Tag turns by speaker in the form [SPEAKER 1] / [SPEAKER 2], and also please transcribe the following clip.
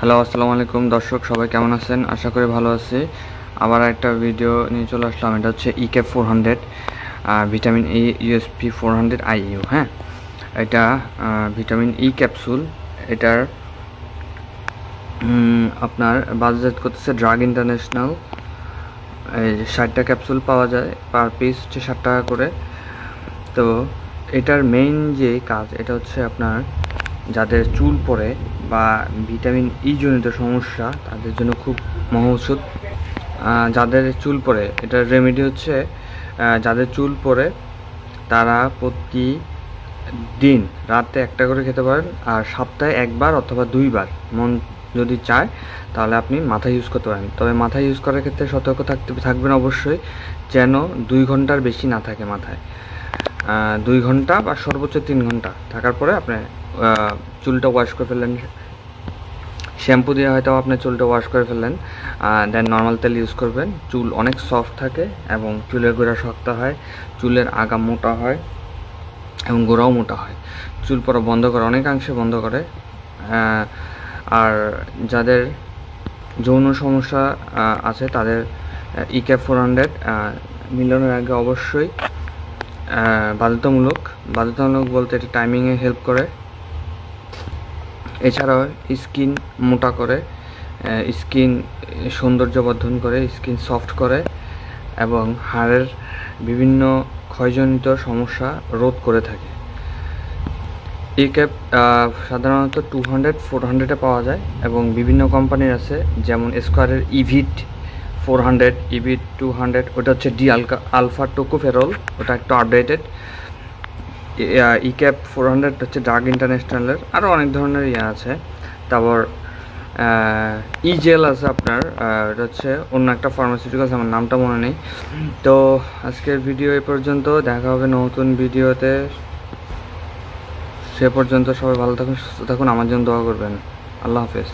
[SPEAKER 1] Hello, আসসালামু আলাইকুম দর্শক, সবাই কেমন আছেন? আশা করি ভালো আছি। আবার একটা ভিডিও নিয়ে চলে আসলাম। এটা হচ্ছে E-Cap 400 vitamin E USP 400 IU. হ্যাঁ, এটা ভিটামিন ই ক্যাপসুল। এটার আপনার বাজারজাত করতেছে ড্রাগ ইন্টারন্যাশনাল। এই 60টা ক্যাপসুল পাওয়া যায়, পার পিস হচ্ছে 60 টাকা করে। তো এটার মেইন যে কাজ, এটা হচ্ছে আপনার যাদের চুল পড়ে বা ভিটামিন ই জনিত সমস্যা, তাদের জন্য খুব মহৌষধ। যাদের চুল পড়ে, এটার রেমেডি হচ্ছে যাদের চুল পড়ে তারা প্রতিদিন রাতে একটা করে খেতে পারেন, আর সপ্তাহে একবার অথবা 2বার মন যদি চায় তাহলে আপনি মাথায় ইউজ করতে পারেন। তবে মাথায় ইউজ করার ক্ষেত্রে সতর্ক থাকবেন অবশ্যই, যেন 2 ঘন্টার বেশি না থাকে মাথায়। 2 ঘন্টা বা সর্বোচ্চ 3 ঘন্টা থাকার পরে আপনি চুলটা ওয়াশ করে ফেললেন, শ্যাম্পু দিয়ে হয়তো আপনি চুলটা ওয়াশ করে ফেললেন, দেন নর্মাল তেল ইউজ করবেন। চুল অনেক সফট থাকে এবং চুলের গোড়া শক্ত হয়, চুলের আগা মোটা হয় এবং গোড়াও মোটা হয়। চুল পড়া বন্ধ করে, অনেকাংশে বন্ধ করে। আর যাদের যৌন সমস্যা আছে তাদের ইক্যাপ 400 মিলানোর আগে অবশ্যই বাধ্যতামূলক বলতে এটা টাইমিংয়ে হেল্প করে। এছাড়াও স্কিন মোটা করে, স্কিন সৌন্দর্যবর্ধন করে, স্কিন সফট করে এবং হাড়ের বিভিন্ন ক্ষয়জনিত সমস্যা রোধ করে থাকে। এই ক্যাপ সাধারণত 200-400-এ পাওয়া যায় এবং বিভিন্ন কোম্পানির আছে, যেমন স্কোয়ারের ইভিট 400, ইভিট 200, ওটা হচ্ছে আলফা টোকোফেরল, ওটা একটু আপডেটেড। ইক্যাপ 400 হচ্ছে ড্রাগ ইন্টারন্যাশনালের। আরও অনেক ধরনের আছে। তারপর জেল আছে আপনার, এটা হচ্ছে অন্য একটা ফার্মাসিউটিক্যালস, আমার নামটা মনে নেই। তো আজকের ভিডিও এ পর্যন্ত, দেখা হবে নতুন ভিডিওতে। সে পর্যন্ত সবাই ভালো থাকুন, সুস্থ থাকুন, আমার জন্য দোয়া করবেন। আল্লাহ হাফেজ।